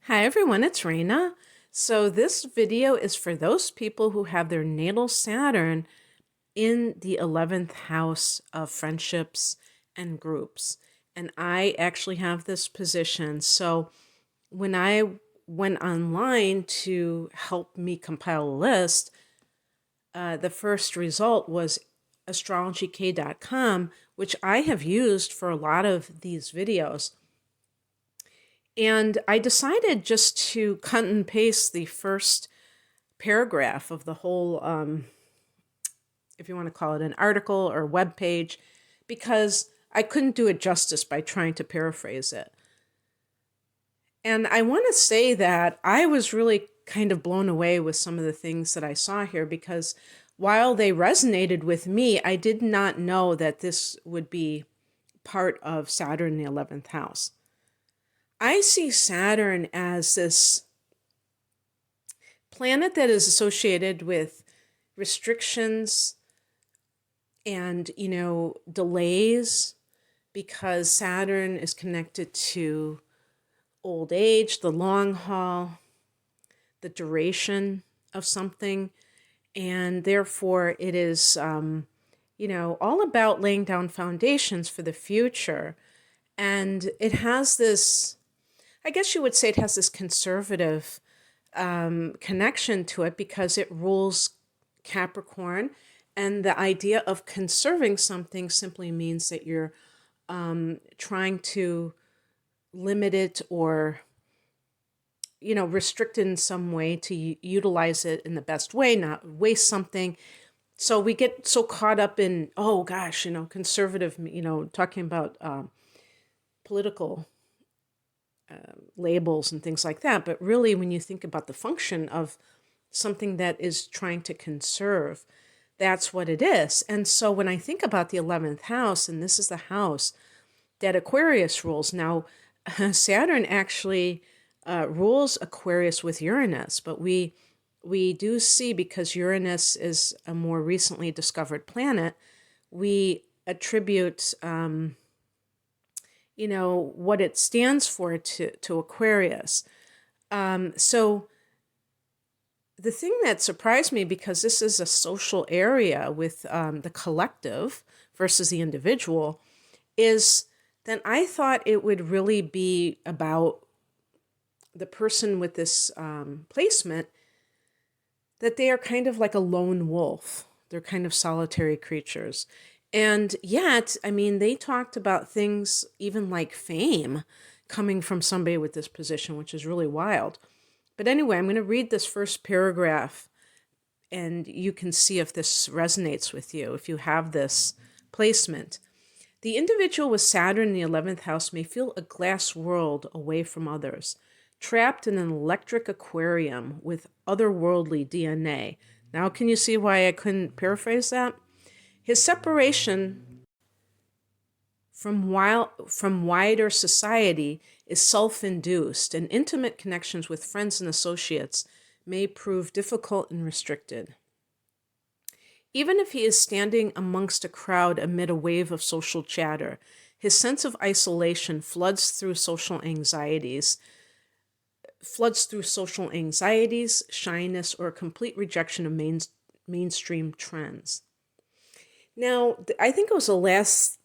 Hi everyone, it's Raina. So this video is for those people who have their natal Saturn in the 11th house of friendships and groups. And I actually have this position. So when I went online to help me compile a list, the first result was astrologyk.com, which I have used for a lot of these videos. And I decided just to cut and paste the first paragraph of the whole, if you want to call it an article or web page, because I couldn't do it justice by trying to paraphrase it. And I want to say that I was really kind of blown away with some of the things that I saw here, because while they resonated with me, I did not know that this would be part of Saturn in the 11th house. I see Saturn as this planet that is associated with restrictions and, delays, because Saturn is connected to old age, the long haul, the duration of something. And therefore, it is, all about laying down foundations for the future. And it has this, I guess you would say it has this conservative connection to it because it rules Capricorn. And the idea of conserving something simply means that you're trying to limit it or, restrict it in some way to utilize it in the best way, not waste something. So we get so caught up in, oh gosh, conservative, talking about political labels and things like that. But really, when you think about the function of something that is trying to conserve, that's what it is. And so when I think about the 11th house, and this is the house that Aquarius rules. Now, Saturn actually rules Aquarius with Uranus, but we do see, because Uranus is a more recently discovered planet, we attribute what it stands for to Aquarius. So the thing that surprised me, because this is a social area with the collective versus the individual, is that I thought it would really be about the person with this placement, that they are kind of like a lone wolf. They're kind of solitary creatures. And yet, they talked about things even like fame coming from somebody with this position, which is really wild. But anyway, I'm going to read this first paragraph, and you can see if this resonates with you, if you have this placement. The individual with Saturn in the 11th house may feel a glass world away from others, trapped in an electric aquarium with otherworldly DNA. Now, can you see why I couldn't paraphrase that? His separation from wider society is self-induced, and intimate connections with friends and associates may prove difficult and restricted. Even if he is standing amongst a crowd amid a wave of social chatter, his sense of isolation floods through social anxieties, shyness, or a complete rejection of mainstream trends. Now, I think it was the last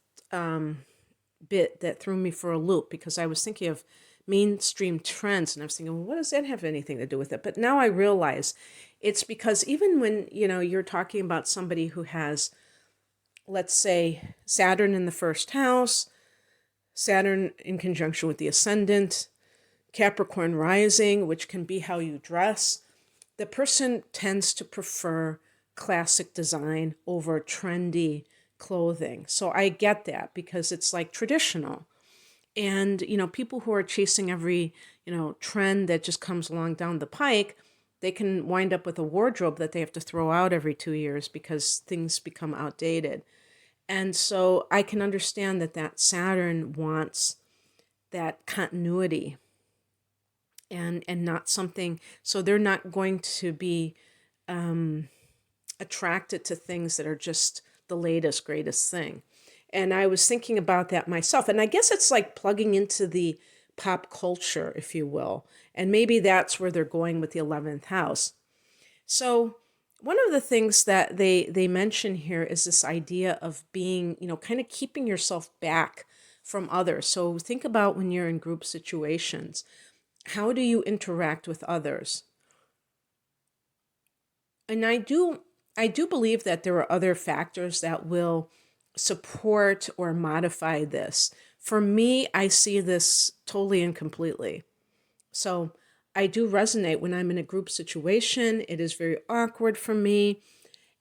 bit that threw me for a loop, because I was thinking of mainstream trends, and I was thinking, well, what does that have anything to do with it? But now I realize it's because even when, you're talking about somebody who has, let's say, Saturn in the first house, Saturn in conjunction with the ascendant, Capricorn rising, which can be how you dress, the person tends to prefer classic design over trendy clothing. So I get that, because it's like traditional. And, people who are chasing every, trend that just comes along down the pike, they can wind up with a wardrobe that they have to throw out every 2 years because things become outdated. And so I can understand that Saturn wants that continuity and not something, so they're not going to be attracted to things that are just the latest, greatest thing. And I was thinking about that myself. And I guess it's like plugging into the pop culture, if you will. And maybe that's where they're going with the 11th house. So one of the things that they mention here is this idea of being, kind of keeping yourself back from others. So think about when you're in group situations. How do you interact with others? And I do believe that there are other factors that will support or modify this. For me, I see this totally and completely. So I do resonate when I'm in a group situation. It is very awkward for me.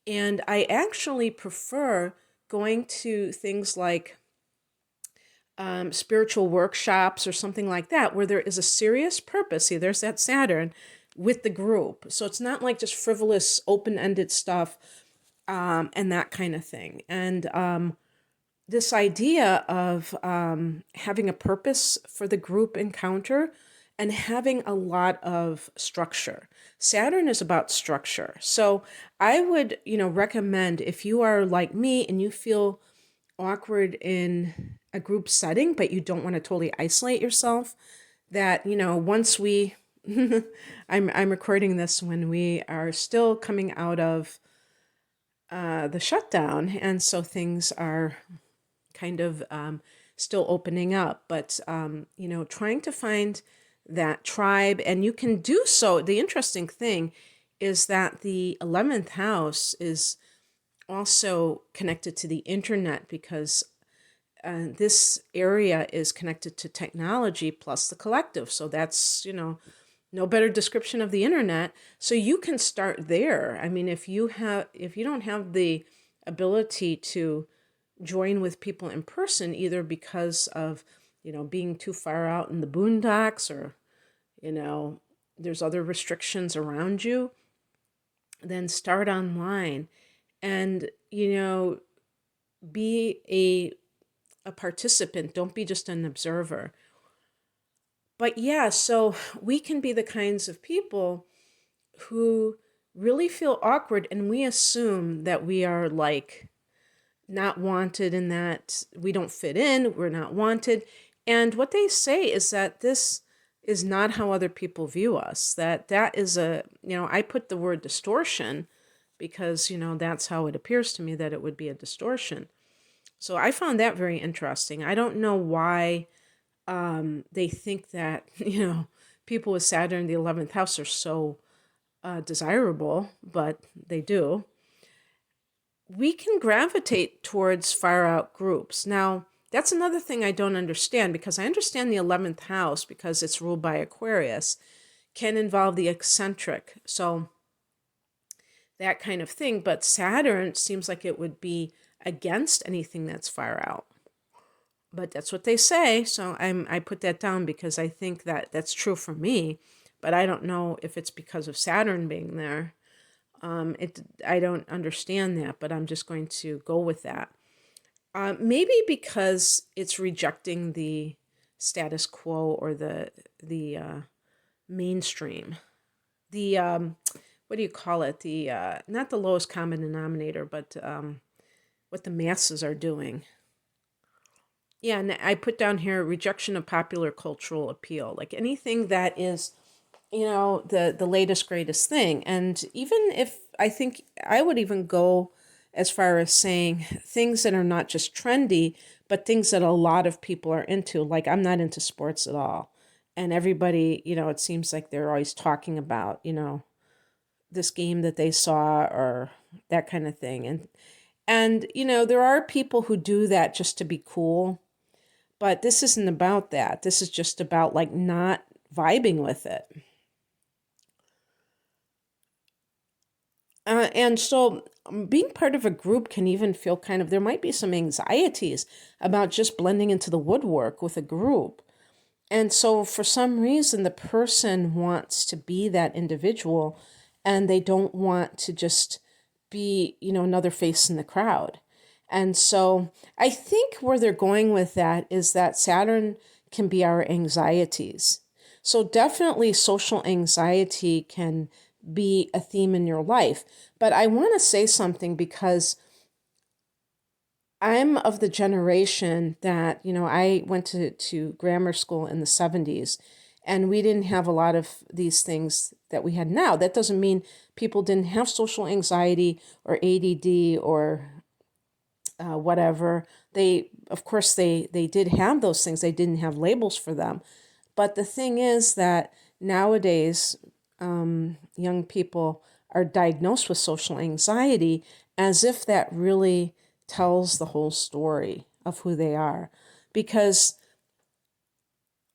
And I actually prefer going to things like spiritual workshops or something like that, where there is a serious purpose. See, there's that Saturn with the group. So it's not like just frivolous, open ended stuff and that kind of thing. And this idea of having a purpose for the group encounter and having a lot of structure. Saturn is about structure. So I would, recommend if you are like me and you feel awkward in a group setting, but you don't want to totally isolate yourself, that, once we, I'm recording this when we are still coming out of the shutdown. And so things are kind of still opening up, but trying to find that tribe, and you can do so. The interesting thing is that the 11th house is also connected to the internet, because this area is connected to technology plus the collective. So that's, no better description of the internet. So you can start there. I mean, if you don't have the ability to join with people in person, either because of, being too far out in the boondocks, or, there's other restrictions around you, then start online and, be a participant. Don't be just an observer. But yeah, so we can be the kinds of people who really feel awkward, and we assume that we are like not wanted and that we don't fit in, we're not wanted. And what they say is that this is not how other people view us. That is I put the word distortion because, that's how it appears to me, that it would be a distortion. So I found that very interesting. I don't know why they think that, people with Saturn in the 11th house are so desirable, but they do. We can gravitate towards far out groups. Now, that's another thing I don't understand, because I understand the 11th house, because it's ruled by Aquarius, can involve the eccentric. So that kind of thing. But Saturn seems like it would be against anything that's far out. But that's what they say. So I put that down because I think that that's true for me. But I don't know if it's because of Saturn being there. I don't understand that, but I'm just going to go with that. Maybe because it's rejecting the status quo or the mainstream. The what do you call it? The not the lowest common denominator, but what the masses are doing. Yeah, and I put down here rejection of popular cultural appeal, like anything that is, the latest greatest thing. And even if I think I would even go as far as saying things that are not just trendy, but things that a lot of people are into. Like I'm not into sports at all. And everybody, it seems like they're always talking about, this game that they saw or that kind of thing. And there are people who do that just to be cool. But this isn't about that. This is just about like not vibing with it. And so being part of a group can even feel there might be some anxieties about just blending into the woodwork with a group. And so for some reason, the person wants to be that individual and they don't want to just be, another face in the crowd. And so I think where they're going with that is that Saturn can be our anxieties. So definitely social anxiety can be a theme in your life. But I want to say something because I'm of the generation that, I went to grammar school in the 70s, and we didn't have a lot of these things that we had now. That doesn't mean people didn't have social anxiety or ADD or whatever. Of course, they did have those things. They didn't have labels for them. But the thing is that nowadays, young people are diagnosed with social anxiety as if that really tells the whole story of who they are. Because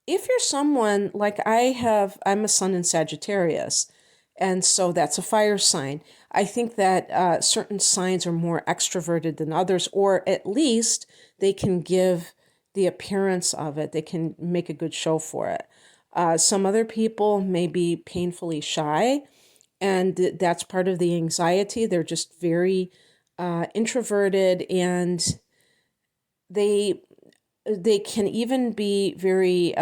if you're someone like I'm a sun in Sagittarius, and so that's a fire sign. I think that certain signs are more extroverted than others, or at least they can give the appearance of it. They can make a good show for it. Some other people may be painfully shy, and that's part of the anxiety. They're just very introverted, and they they can even be very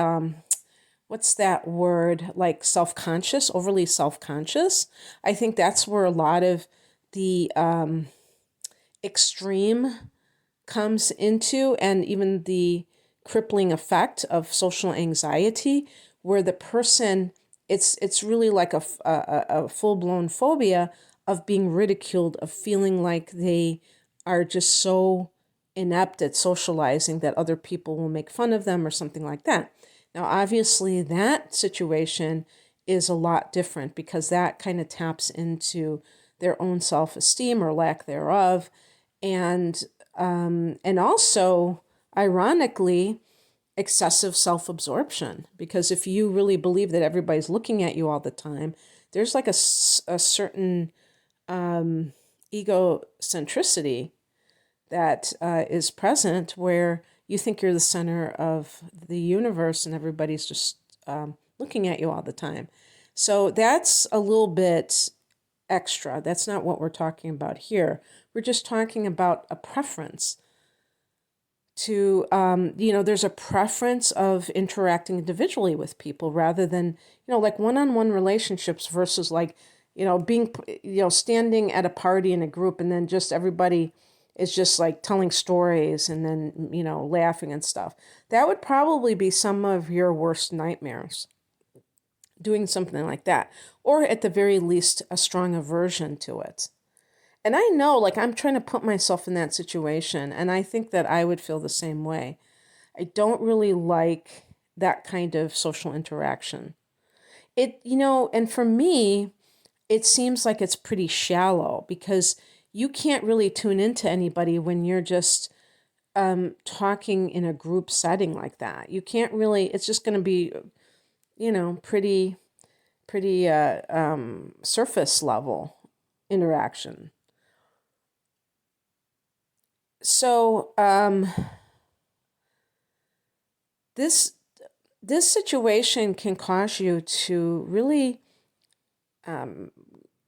what's that word, like self-conscious, overly self-conscious. I think that's where a lot of the extreme comes into, and even the crippling effect of social anxiety, where the person, it's really like a full-blown phobia of being ridiculed, of feeling like they are just so inept at socializing that other people will make fun of them or something like that. Now, obviously, that situation is a lot different, because that kind of taps into their own self-esteem or lack thereof, and also, ironically, excessive self-absorption. Because if you really believe that everybody's looking at you all the time, there's like a certain egocentricity that is present, where you think you're the center of the universe and everybody's just looking at you all the time. So that's a little bit extra. That's not what we're talking about here. We're just talking about a preference to, there's a preference of interacting individually with people rather than, like one-on-one relationships versus like, being, standing at a party in a group and then just everybody is just like telling stories and then, laughing and stuff. That would probably be some of your worst nightmares, doing something like that, or at the very least, a strong aversion to it. And I know, like, I'm trying to put myself in that situation, and I think that I would feel the same way. I don't really like that kind of social interaction. And for me, it seems like it's pretty shallow, because you can't really tune into anybody when you're just talking in a group setting like that. You can't really, it's just going to be, pretty surface level interaction. So this this situation can cause you to really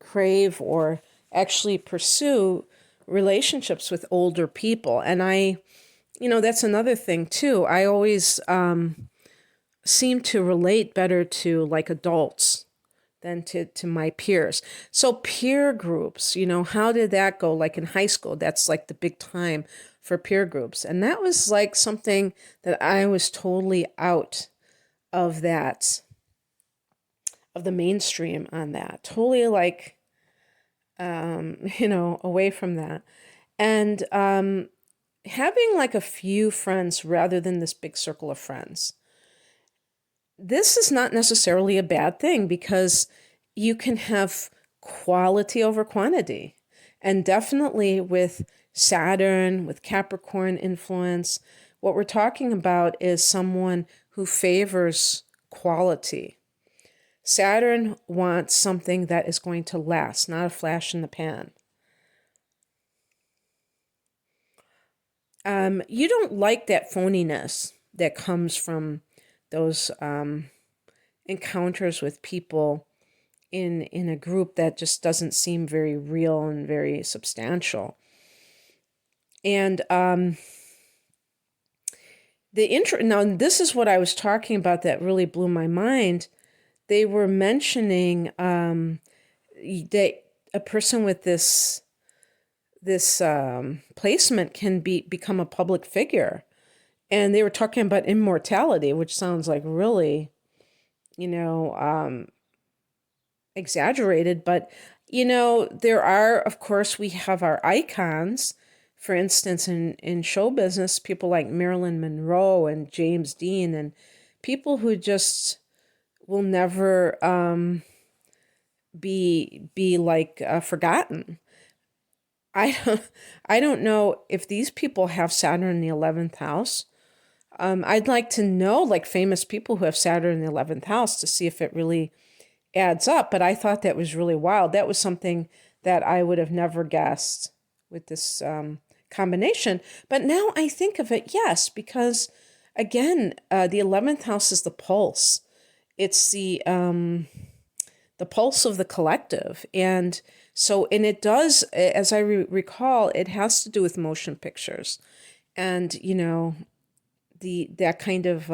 crave or actually pursue relationships with older people. And that's another thing too. I always seem to relate better to like adults than to my peers. So peer groups, how did that go? Like in high school, that's like the big time for peer groups. And that was like something that I was totally out of that, of the mainstream on that. Totally like, away from that. And having like a few friends rather than this big circle of friends. This is not necessarily a bad thing, because you can have quality over quantity. And definitely with Saturn, with Capricorn influence, what we're talking about is someone who favors quality. Saturn wants something that is going to last, not a flash in the pan. You don't like that phoniness that comes from those encounters with people in a group that just doesn't seem very real and very substantial. And now this is what I was talking about that really blew my mind. They were mentioning that a person with this this placement can become a public figure. And they were talking about immortality, which sounds like really, you know, exaggerated. But, there are, of course, we have our icons. For instance, in show business, people like Marilyn Monroe and James Dean, and people who just will never be like forgotten. I don't, I don't know if these people have Saturn in the 11th house. I'd like to know, like, famous people who have Saturn in the 11th house to see if it really adds up. But I thought that was really wild. That was something that I would have never guessed with this combination. But now I think of it, yes, because again, the 11th house is the pulse. It's the pulse of the collective. And so, and it does, as I recall, it has to do with motion pictures. And, that kind of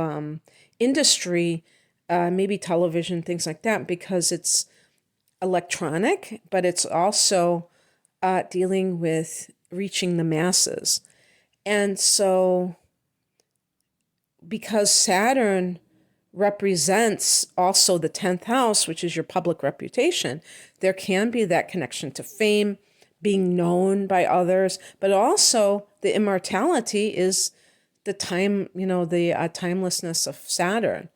industry, maybe television, things like that, because it's electronic, but it's also dealing with reaching the masses. And so, because Saturn represents also the 10th house, which is your public reputation, there can be that connection to fame, being known by others, but also the immortality is the time, the timelessness of Saturn,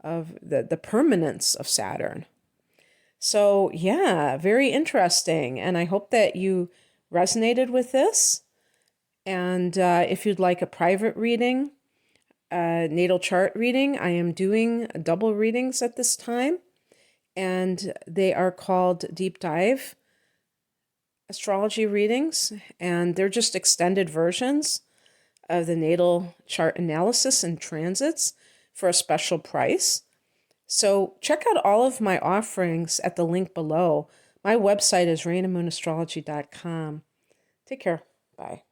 of the permanence of Saturn. So, yeah, very interesting. And I hope that you resonated with this. And if you'd like a private reading, natal chart reading, I am doing double readings at this time. And they are called Deep Dive astrology readings. And they're just extended versions of the natal chart analysis and transits for a special price. So check out all of my offerings at the link below. My website is rainandmoonastrology.com. Take care. Bye.